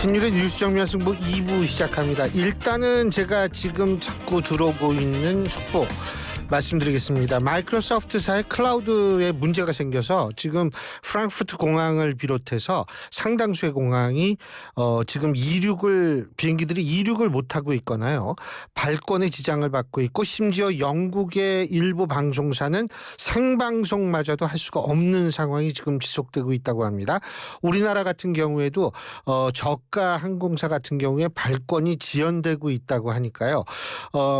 신율의 뉴스 정면 승부 2부 시작합니다. 일단은 제가 지금 자꾸 들어오고 있는 속보 말씀드리겠습니다. 마이크로소프트사의 클라우드에 문제가 생겨서 지금 프랑크푸르트 공항을 비롯해서 상당수의 공항이 지금 비행기들이 이륙을 못하고 있거나요. 발권에 지장을 받고 있고, 심지어 영국의 일부 방송사는 생방송마저도 할 수가 없는 상황이 지금 지속되고 있다고 합니다. 우리나라 같은 경우에도 저가 항공사 같은 경우에 발권이 지연되고 있다고 하니까요.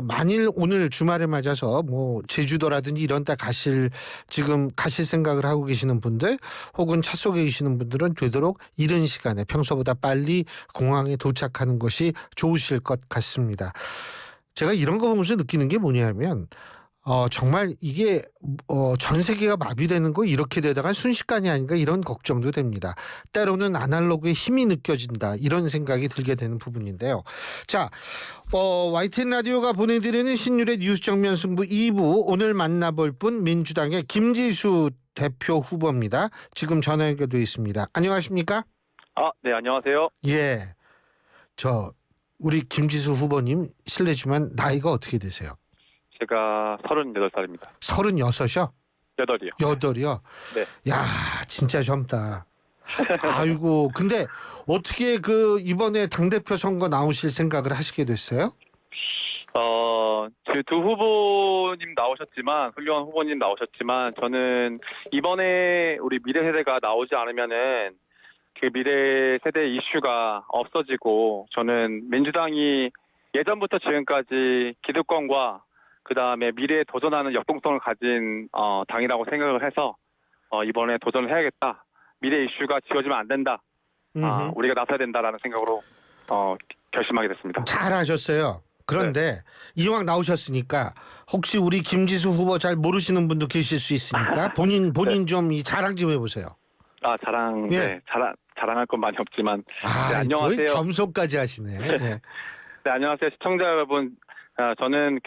만일 오늘 주말을 맞아서 제주도라든지 이런 데 가실 생각을 하고 계시는 분들, 혹은 차 속에 계시는 분들은 되도록 이른 시간에 평소보다 빨리 공항에 도착하는 것이 좋으실 것 같습니다. 제가 이런 거 보면서 느끼는 게 뭐냐면 정말 이게 전 세계가 마비되는 거 이렇게 되다가 순식간이 아닌가, 이런 걱정도 됩니다. 때로는 아날로그의 힘이 느껴진다, 이런 생각이 들게 되는 부분인데요. 자, YTN 라디오가 보내드리는 신율의 뉴스 정면 승부 2부, 오늘 만나볼 분 민주당의 김지수 대표 후보입니다. 지금 전화 연결돼 있습니다. 안녕하십니까? 네, 안녕하세요. 예, 우리 김지수 후보님 실례지만 나이가 어떻게 되세요? 제가 38살입니다. 36이요? 8이요. 8이요? 네. 야, 진짜 젊다. 아이고, 근데 어떻게 이번에 당대표 선거 나오실 생각을 하시게 됐어요? 두 후보님 나오셨지만, 훌륭한 후보님 나오셨지만, 저는 이번에 우리 미래 세대가 나오지 않으면은 그 미래 세대 이슈가 없어지고, 저는 민주당이 예전부터 지금까지 기득권과 그 다음에 미래에 도전하는 역동성을 가진 당이라고 생각을 해서 이번에 도전을 해야겠다. 미래 이슈가 지워지면 안 된다. 우리가 나서야 된다라는 생각으로 결심하게 됐습니다. 잘하셨어요. 그런데 이왕 나오셨으니까 혹시 우리 김지수 후보 잘 모르시는 분도 계실 수 있으니까 본인 네. 좀 이 자랑 좀 해보세요. 자랑, 예. 네, 자랑할 건 많이 없지만. 네, 안녕하세요. 겸손까지 하시네. 네. 네, 안녕하세요. 시청자 여러분. 저는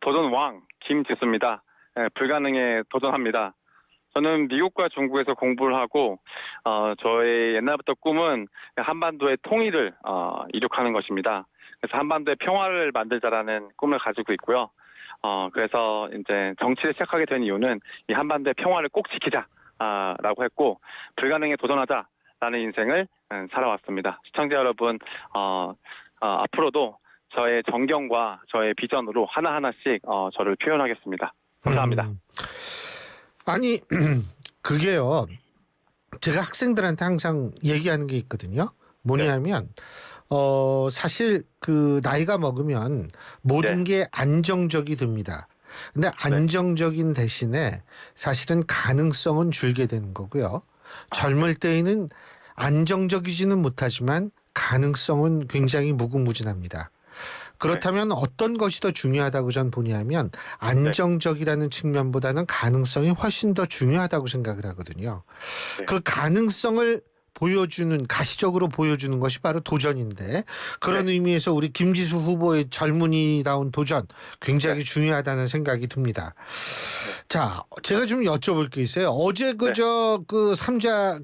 도전 왕 김지수입니다. 불가능에 도전합니다. 저는 미국과 중국에서 공부를 하고 저의 옛날부터 꿈은 한반도의 통일을 이룩하는 것입니다. 그래서 한반도의 평화를 만들자라는 꿈을 가지고 있고요. 그래서 이제 정치를 시작하게 된 이유는 이 한반도의 평화를 꼭 지키자라고 했고, 불가능에 도전하자라는 인생을 살아왔습니다. 시청자 여러분, 앞으로도 저의 정경과 저의 비전으로 하나하나씩 저를 표현하겠습니다. 감사합니다. 아니, 그게요, 제가 학생들한테 항상 얘기하는 게 있거든요. 뭐냐면 사실 나이가 먹으면 모든 게 안정적이 됩니다. 근데 안정적인 대신에 사실은 가능성은 줄게 되는 거고요. 젊을 때에는 안정적이지는 못하지만 가능성은 굉장히 무궁무진합니다. 그렇다면 어떤 것이 더 중요하다고 전 보냐면, 안정적이라는 측면보다는 가능성이 훨씬 더 중요하다고 생각을 하거든요. 그 가능성을 가시적으로 보여주는 것이 바로 도전인데, 그런 의미에서 우리 김지수 후보의 젊은이다운 도전 굉장히 중요하다는 생각이 듭니다. 자, 제가 좀 여쭤볼 게 있어요. 어제 삼자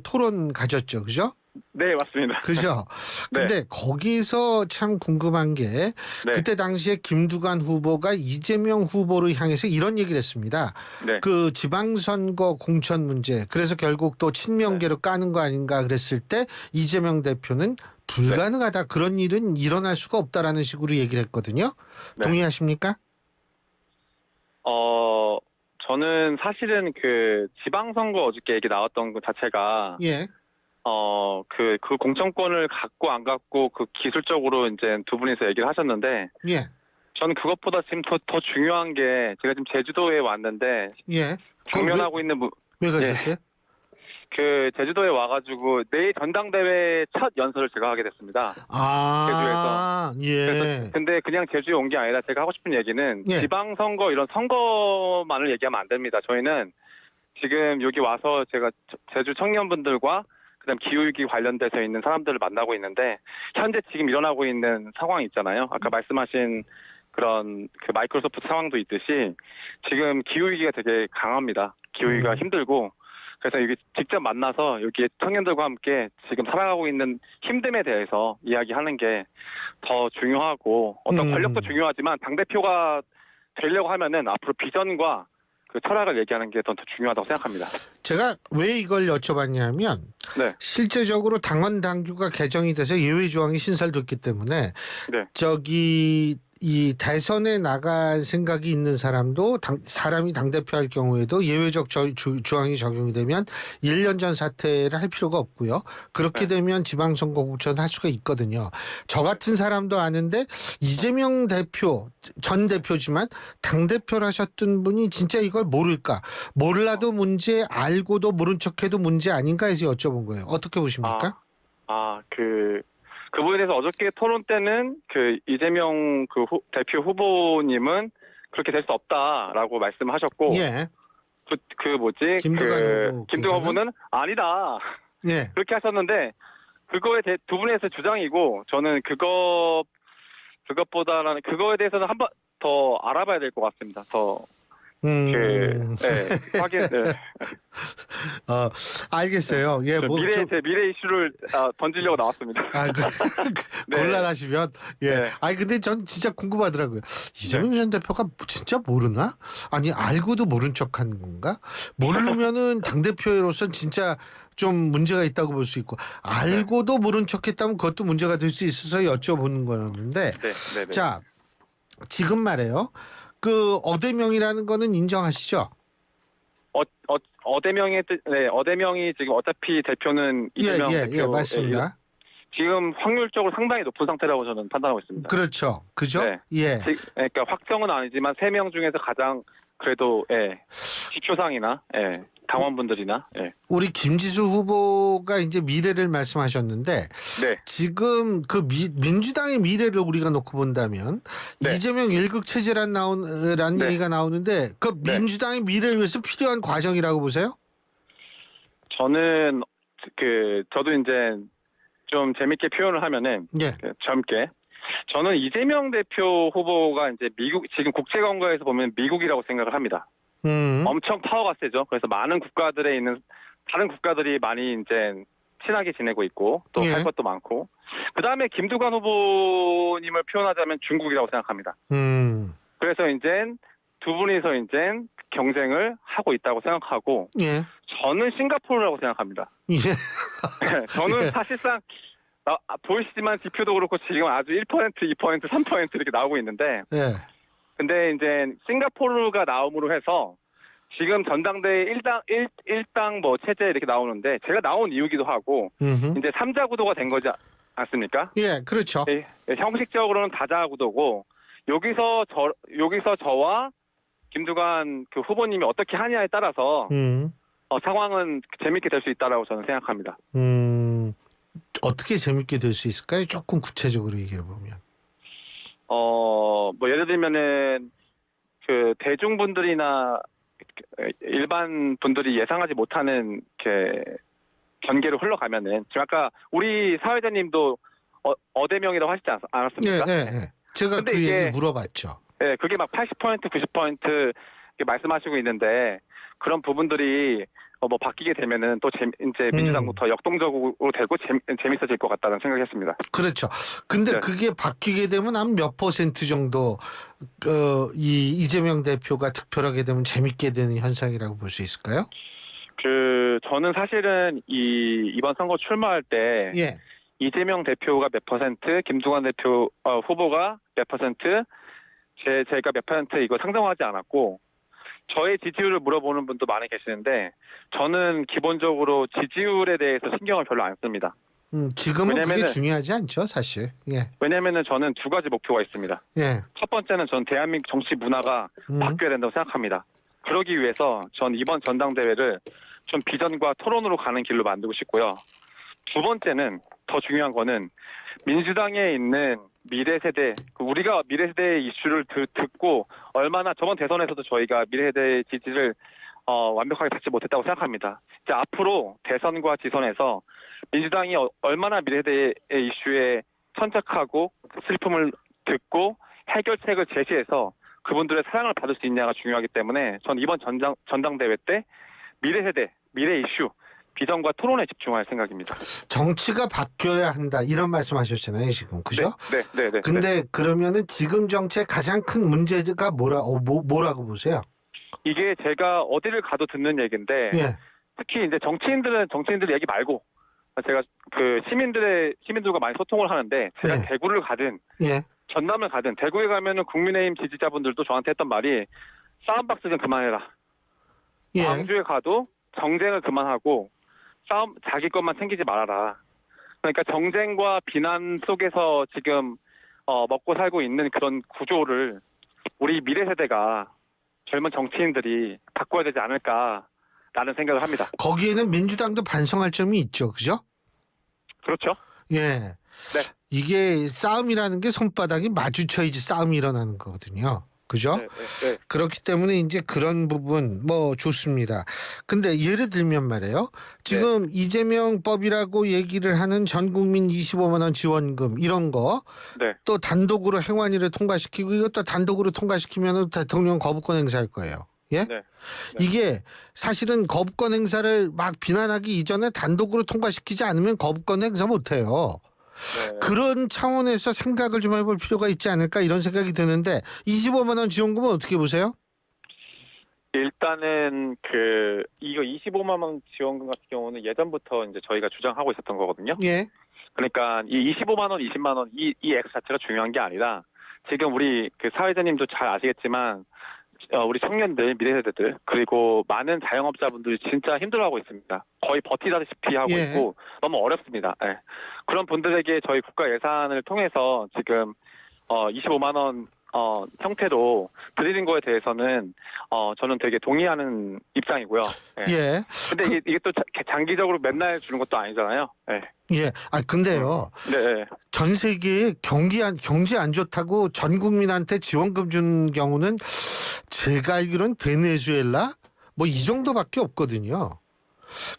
토론 가졌죠, 그죠? 네, 맞습니다. 그죠? 근데 거기서 참 궁금한 게, 그때 당시에 김두관 후보가 이재명 후보를 향해서 이런 얘기를 했습니다. 지방선거 공천 문제, 그래서 결국 또 친명계로 까는 거 아닌가 그랬을 때 이재명 대표는 불가능하다, 그런 일은 일어날 수가 없다라는 식으로 얘기를 했거든요. 동의하십니까? 저는 사실은 지방선거 어저께 얘기 나왔던 것 자체가 그 공천권을 갖고 안 갖고 기술적으로 이제 두 분이서 얘기를 하셨는데, 저는 그것보다 지금 더 중요한 게, 제가 지금 제주도에 왔는데 경연하고 있는 왜 가셨어요? 제주도에 와가지고 내일 전당대회 첫 연설을 제가 하게 됐습니다. 제주에서. 그래서 근데 그냥 제주에 온 게 아니라, 제가 하고 싶은 얘기는 지방선거 이런 선거만을 얘기하면 안 됩니다. 저희는 지금 여기 와서 제가 제주 청년분들과 그다음 기후위기 관련돼서 있는 사람들을 만나고 있는데, 현재 지금 일어나고 있는 상황이 있잖아요. 아까 말씀하신 그런 마이크로소프트 상황도 있듯이 지금 기후위기가 되게 강합니다. 기후위기가 힘들고, 그래서 여기 직접 만나서 여기 청년들과 함께 지금 살아가고 있는 힘듦에 대해서 이야기하는 게 더 중요하고 어떤 권력도 중요하지만 당대표가 되려고 하면은 앞으로 비전과 그 철학을 얘기하는 게 더 중요하다고 생각합니다. 제가 왜 이걸 여쭤봤냐면 네. 실제적으로 당원 당규가 개정이 돼서 예외 조항이 신설됐기 때문에 네. 저기 이 대선에 나갈 생각이 있는 사람도 사람이 당대표 할 경우에도 예외적 조항이 적용이 되면 1년 전 사퇴를 할 필요가 없고요. 그렇게 네. 되면 지방선거 공천을 할 수가 있거든요. 저 같은 사람도 아는데 이재명 대표 전 대표지만 당대표를 하셨던 분이 진짜 이걸 모를까? 몰라도 문제, 알고도 모른 척해도 문제 아닌가 해서 여쭤본 거예요. 어떻게 보십니까? 그분에 대해서 어저께 토론 때는 그 이재명 그 대표 후보님은 그렇게 될 수 없다라고 말씀하셨고, 예. 김두관 후보는 아니다. 예. 그렇게 하셨는데, 그거에 대해 두 분에서 주장이고, 저는 그것보다는 그거에 대해서는 한번 더 알아봐야 될 것 같습니다. 확인. 네. 알겠어요. 예, 제 미래 이슈를 던지려고 나왔습니다. 네. 곤란하시면 예. 네. 근데 전 진짜 궁금하더라고요. 이재명 전 대표가 진짜 모르나? 아니 알고도 모른 척한 건가? 모르면은 당 대표로서 진짜 좀 문제가 있다고 볼 수 있고 알고도 모른 척했다면 그것도 문제가 될 수 있어서 여쭤보는 거였는데. 네. 자, 지금 말해요. 그 어대명이라는 거는 인정하시죠? 어대명이 지금 어차피 대표는 이재명 대표. 예, 맞습니다. 지금 확률적으로 상당히 높은 상태라고 저는 판단하고 있습니다. 그렇죠. 그죠? 네. 예. 그러니까 확정은 아니지만 3명 중에서 가장 그래도 지표상이나 당원분들이나 우리 김지수 후보가 이제 미래를 말씀하셨는데 네. 지금 그 민주당의 미래를 우리가 놓고 본다면 네. 이재명 1급 체제라는 네. 얘기가 나오는데 그 민주당의 미래를 위해서 필요한 과정이라고 보세요? 저는 저도 이제 좀 재밌게 표현을 하면은 예. 젊게 저는 이재명 대표 후보가 이제 지금 국제관계에서 보면 미국이라고 생각을 합니다. 엄청 파워가 세죠. 그래서 많은 국가들에 있는 다른 국가들이 많이 이제 친하게 지내고 있고 또 할 것도 많고. 그 다음에 김두관 후보님을 표현하자면 중국이라고 생각합니다. 그래서 이제 두 분이서 이제 경쟁을 하고 있다고 생각하고. 예. 저는 싱가포르라고 생각합니다. 예. 저는 사실상 보이시지만 지표도 그렇고 지금 아주 1%, 2%, 3% 이렇게 나오고 있는데. 예. 근데 이제 싱가포르가 나옴으로 해서 지금 전당대회 1당 뭐 체제 이렇게 나오는데 제가 나온 이유기도 하고 이제 3자 구도가 된 거지 않습니까? 예, 그렇죠. 형식적으로는 다자 구도고 여기서 저와 김두관 그 후보님이 어떻게 하냐에 따라서 상황은 재밌게 될 수 있다라고 저는 생각합니다. 어떻게 재밌게 될 수 있을까요? 조금 구체적으로 얘기해 보면. 뭐 예를 들면은 그 대중분들이나 일반 분들이 예상하지 못하는 이렇게 전개로 흘러가면은 지금 아까 우리 사회자님도 어대명이라고 하시지 않았습니까? 네. 제가 근데 그 이게, 얘기 물어봤죠. 네, 그게 막 80%, 90% 말씀하시고 있는데 그런 부분들이 뭐 바뀌게 되면은 또 이제 민주당부터 역동적으로 되고 재밌어질 것 같다는 생각했습니다. 그렇죠. 근데 네. 그게 바뀌게 되면 한 몇 % 정도 이 이재명 대표가 득표하게 되면 재밌게 되는 현상이라고 볼 수 있을까요? 저는 사실은 이번 선거 출마할 때 예. 이재명 대표가 몇 %, 김두관 대표 후보가 몇 %, 제가 몇 % 이거 상정하지 않았고 저의 지지율을 물어보는 분도 많이 계시는데 저는 기본적으로 지지율에 대해서 신경을 별로 안 씁니다. 지금은 그게 중요하지 않죠, 사실. 예. 왜냐하면 저는 두 가지 목표가 있습니다. 예. 첫 번째는 전 대한민국 정치 문화가 바뀌어야 된다고 생각합니다. 그러기 위해서 전 이번 전당대회를 좀 비전과 토론으로 가는 길로 만들고 싶고요. 두 번째는 더 중요한 거는 민주당에 있는 미래세대, 우리가 미래세대의 이슈를 듣고 얼마나 저번 대선에서도 저희가 미래세대의 지지를 완벽하게 받지 못했다고 생각합니다. 이제 앞으로 대선과 지선에서 민주당이 얼마나 미래세대의 이슈에 천착하고 슬픔을 듣고 해결책을 제시해서 그분들의 사랑을 받을 수 있냐가 중요하기 때문에 전 이번 전당대회 때 미래세대 미래 이슈, 비전과 토론에 집중할 생각입니다. 정치가 바뀌어야 한다 이런 말씀하셨잖아요 지금 그죠? 네. 근데 그러면은 지금 정치의 가장 큰 문제가 뭐라고 보세요? 이게 제가 어디를 가도 듣는 얘기인데 예, 특히 이제 정치인들 얘기 말고 제가 그 시민들과 많이 소통을 하는데 제가 네. 대구를 가든 예, 전남을 가든 대구에 가면은 국민의힘 지지자분들도 저한테 했던 말이 싸움박스 좀 그만해라. 예. 광주에 가도 정쟁을 그만하고 자기 것만 챙기지 말아라. 그러니까 정쟁과 비난 속에서 지금 먹고 살고 있는 그런 구조를 우리 미래 세대가 젊은 정치인들이 바꿔야 되지 않을까라는 생각을 합니다. 거기에는 민주당도 반성할 점이 있죠, 그죠? 그렇죠? 예. 네. 이게 싸움이라는 게 손바닥이 마주쳐야지 싸움이 일어나는 거거든요. 그죠? 네. 그렇기 때문에 이제 그런 부분 뭐 좋습니다. 근데 예를 들면 말이에요. 지금 이재명법이라고 얘기를 하는 전 국민 25만 원 지원금 이런 거 또 네. 단독으로 행안위를 통과시키고 이것도 단독으로 통과시키면 대통령 거부권 행사할 거예요. 예? 네. 이게 사실은 거부권 행사를 막 비난하기 이전에 단독으로 통과시키지 않으면 거부권 행사 못 해요. 네. 그런 차원에서 생각을 좀 해볼 필요가 있지 않을까 이런 생각이 드는데 25만 원 지원금은 어떻게 보세요? 일단은 이거 25만 원 지원금 같은 경우는 예전부터 이제 저희가 주장하고 있었던 거거든요. 예. 그러니까 이 25만 원, 20만 원 이 액수 자체가 중요한 게 아니라 지금 우리 그 사회자님도 잘 아시겠지만 우리 청년들, 미래세대들 그리고 많은 자영업자분들이 진짜 힘들어하고 있습니다. 거의 버티다시피 하고 예. 있고 너무 어렵습니다. 예. 그런 분들에게 저희 국가 예산을 통해서 지금 25만 원 형태로 드리는 거에 대해서는 저는 되게 동의하는 입장이고요. 예. 예. 근데 이게 또 장기적으로 맨날 주는 것도 아니잖아요. 예. 예. 아 근데요. 네. 전 세계에 경제 안 좋다고 전 국민한테 지원금 준 경우는 제가 알기로는 베네수엘라 뭐 이 정도밖에 없거든요.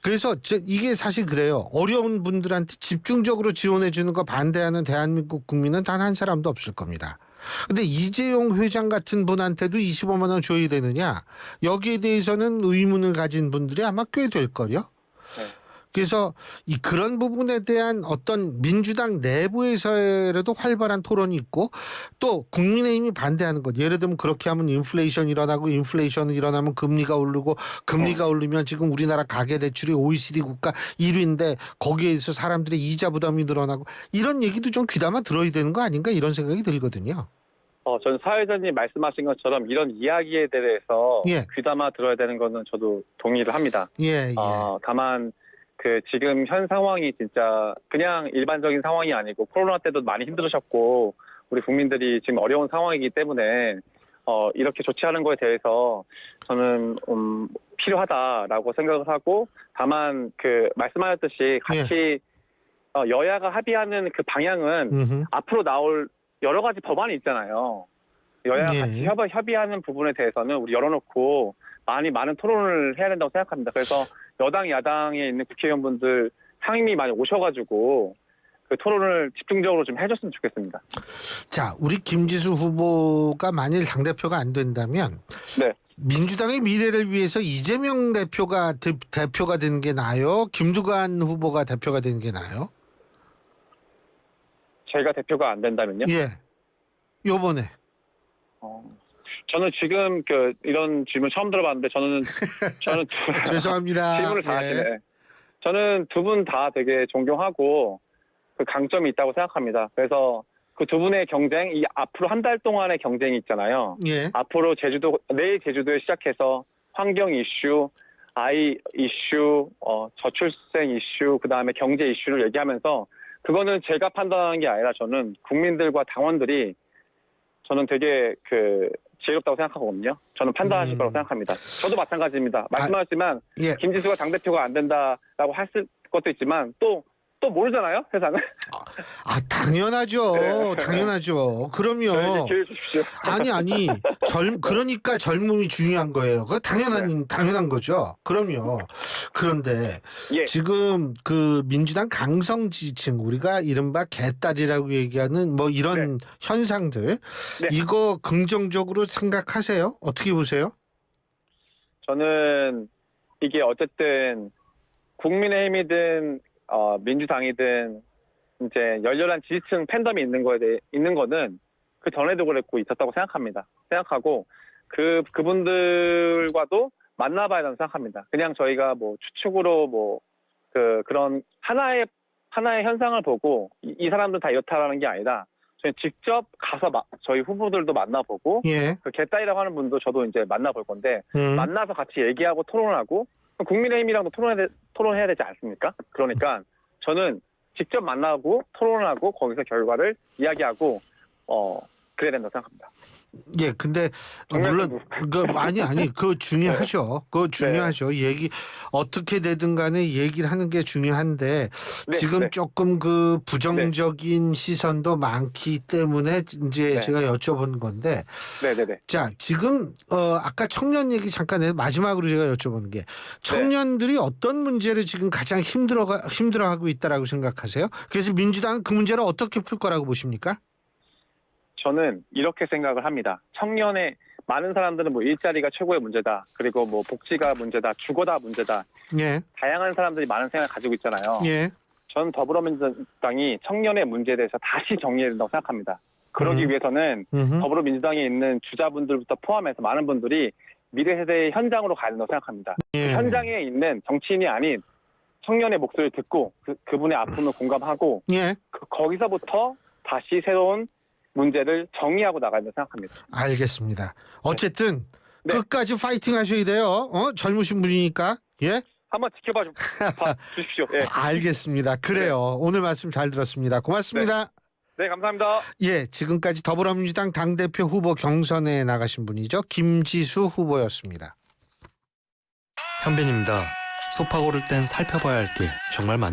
그래서 이게 사실 그래요. 어려운 분들한테 집중적으로 지원해 주는 거 반대하는 대한민국 국민은 단 한 사람도 없을 겁니다. 근데 이재용 회장 같은 분한테도 25만 원 줘야 되느냐? 여기에 대해서는 의문을 가진 분들이 아마 꽤 될걸요. 네. 그래서 그런 부분에 대한 어떤 민주당 내부에서라도 활발한 토론이 있고 또 국민의힘이 반대하는 것. 예를 들면 그렇게 하면 인플레이션이 일어나고 인플레이션이 일어나면 금리가 오르고 금리가 오르면 지금 우리나라 가계대출이 OECD 국가 1위인데 거기에서 사람들의 이자 부담이 늘어나고 이런 얘기도 좀 귀담아 들어야 되는 거 아닌가 이런 생각이 들거든요. 전 사회자님 말씀하신 것처럼 이런 이야기에 대해서 예. 귀담아 들어야 되는 거는 저도 동의를 합니다. 예. 다만 지금 현 상황이 진짜 그냥 일반적인 상황이 아니고 코로나 때도 많이 힘들으셨고 우리 국민들이 지금 어려운 상황이기 때문에 이렇게 조치하는 거에 대해서 저는 필요하다라고 생각을 하고 다만 말씀하셨듯이 같이 여야가 합의하는 그 방향은 앞으로 나올 여러 가지 법안이 있잖아요. 여야가 같이 협의하는 부분에 대해서는 우리 열어놓고 많은 토론을 해야 된다고 생각합니다. 그래서 여당, 야당에 있는 국회의원분들 상임위 많이 오셔가지고 그 토론을 집중적으로 좀 해줬으면 좋겠습니다. 자, 우리 김지수 후보가 만일 당대표가 안 된다면 네. 민주당의 미래를 위해서 이재명 대표가 되는 게 나아요? 김두관 후보가 대표가 되는 게 나아요? 제가 대표가 안 된다면요? 예. 요번에. 저는 지금 이런 질문 처음 들어봤는데 저는 죄송합니다. 질문을 다 하시네. 저는 두 분 다 되게 존경하고 그 강점이 있다고 생각합니다. 그래서 그 두 분의 경쟁, 이 앞으로 한 달 동안의 경쟁이 있잖아요. 예. 앞으로 내일 제주도에 시작해서 환경 이슈, 아이 이슈, 저출생 이슈, 그 다음에 경제 이슈를 얘기하면서 그거는 제가 판단하는 게 아니라 저는 국민들과 당원들이 저는 되게 지혜롭다고 생각하거든요. 저는 판단하실 거라고 생각합니다. 저도 마찬가지입니다. 말씀하셨지만 예. 김지수가 당대표가 안 된다라고 했을 것도 있지만 또 모르잖아요, 세상은. 당연하죠. 당연하죠. 그럼요. 기회 주십시오. 아니. 그러니까 젊음이 중요한 거예요. 그거 당연한 거죠. 그럼요. 그런데 예. 지금 민주당 강성 지지층 우리가 이른바 개딸이라고 얘기하는 뭐 이런 현상들 이거 긍정적으로 생각하세요? 어떻게 보세요? 저는 이게 어쨌든 국민의힘이든 민주당이든 이제 열렬한 지지층 팬덤이 있는 거는 그 전에도 그랬고 있었다고 생각하고 그분들과도 만나봐야 된다고 생각합니다. 그냥 저희가 뭐 추측으로 그런 하나의 현상을 보고 이 사람들 다 이렇다라는 게 아니라 저희 직접 가서 저희 후보들도 만나보고 예. 그 개딸이라고 하는 분도 저도 이제 만나볼 건데 만나서 같이 얘기하고 토론하고 국민의힘이랑도 토론해야 되지 않습니까? 그러니까 저는 직접 만나고 토론하고 거기서 결과를 이야기하고 그래야 된다고 생각합니다. 예, 근데 물론 그거 중요하죠. 그거 중요하죠. 얘기 어떻게 되든 간에 얘기를 하는 게 중요한데 지금 조금 그 부정적인 시선도 많기 때문에 이제 제가 여쭤본 건데. 네네네. 자, 지금 아까 청년 얘기 잠깐 해서 마지막으로 제가 여쭤보는 게 청년들이 어떤 문제를 지금 가장 힘들어하고 있다라고 생각하세요? 그래서 민주당은 그 문제를 어떻게 풀 거라고 보십니까? 저는 이렇게 생각을 합니다. 청년의 많은 사람들은 뭐 일자리가 최고의 문제다. 그리고 뭐 복지가 문제다. 주거다 문제다. 예. 다양한 사람들이 많은 생각을 가지고 있잖아요. 예. 전 더불어민주당이 청년의 문제에 대해서 다시 정리해야 된다고 생각합니다. 그러기 위해서는 더불어민주당에 있는 주자분들부터 포함해서 많은 분들이 미래 세대의 현장으로 가야 된다고 생각합니다. 예. 그 현장에 있는 정치인이 아닌 청년의 목소리를 듣고 그분의 아픔을 공감하고 예. 거기서부터 다시 새로운 문제를 정의하고 나가야 된다고 생각합니다. 알겠습니다. 어쨌든 끝까지 파이팅 하셔야 돼요. 젊으신 분이니까. 예? 한번 지켜봐 주십시오. 예. 알겠습니다. 그래요. 오늘 말씀 잘 들었습니다. 고맙습니다. 네, 감사합니다. 예, 지금까지 더불어민주당 당대표 후보 경선에 나가신 분이죠. 김지수 후보였습니다. 현빈입니다. 소파 고를 땐 살펴봐야 할 게 정말 많